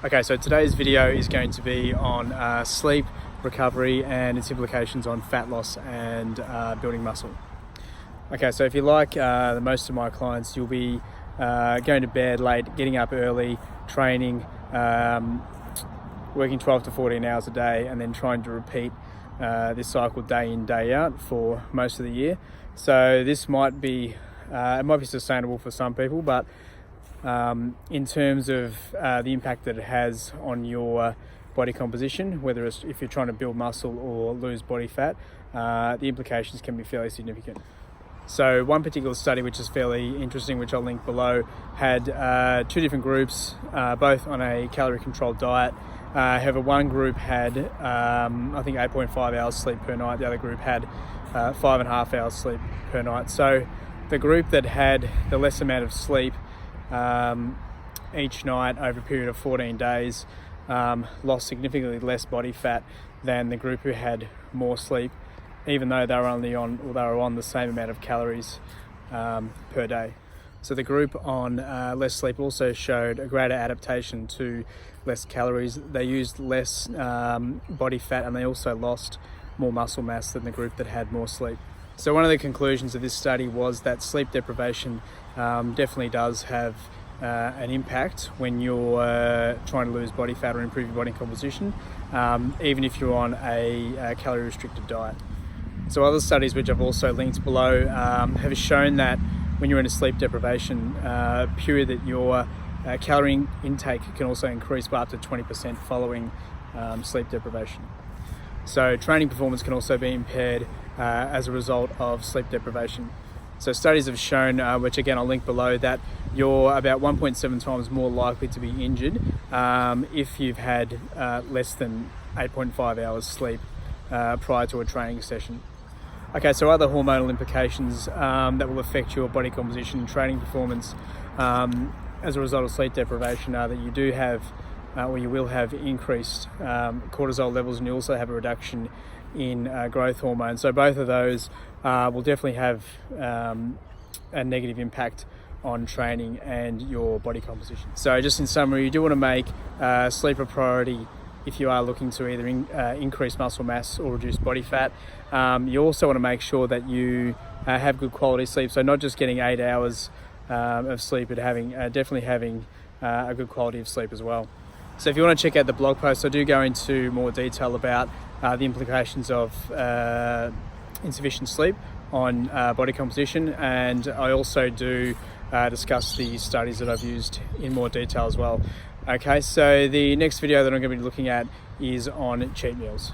Okay, so today's video is going to be on sleep, recovery and its implications on fat loss and building muscle. Okay, so if you like most of my clients, you'll be going to bed late, getting up early, training, working 12 to 14 hours a day, and then trying to repeat this cycle day in, day out for most of the year. So this might be, it might be sustainable for some people, but in terms of the impact that it has on your body composition, whether it's if you're trying to build muscle or lose body fat, the implications can be fairly significant. So one particular study, which is fairly interesting, which I'll link below, had two different groups, both on a calorie controlled diet. However, one group had, I think 8.5 hours sleep per night. The other group had 5.5 hours sleep per night. So the group that had the less amount of sleep each night over a period of 14 days lost significantly less body fat than the group who had more sleep, even though they were on the same amount of calories per day. So the group on less sleep also showed a greater adaptation to less calories. They used less body fat, and they also lost more muscle mass than the group that had more sleep. So one of the conclusions of this study was that sleep deprivation definitely does have an impact when you're trying to lose body fat or improve your body composition, even if you're on a calorie restricted diet. So other studies, which I've also linked below, have shown that when you're in a sleep deprivation period, that your calorie intake can also increase by up to 20% following sleep deprivation. So training performance can also be impaired as a result of sleep deprivation. So studies have shown, which again I'll link below, that you're about 1.7 times more likely to be injured if you've had less than 8.5 hours sleep prior to a training session. Okay, so other hormonal implications that will affect your body composition and training performance as a result of sleep deprivation are that you do have, or you will have, increased cortisol levels, and you also have a reduction in growth hormone. So both of those will definitely have a negative impact on training and your body composition. So just in summary, you do want to make sleep a priority if you are looking to either increase muscle mass or reduce body fat. You also want to make sure that you have good quality sleep, so not just getting 8 hours of sleep, but definitely having a good quality of sleep as well. So if you want to check out the blog post, I do go into more detail about the implications of insufficient sleep on body composition, and I also do discuss the studies that I've used in more detail as well. Okay, so the next video that I'm going to be looking at is on cheat meals.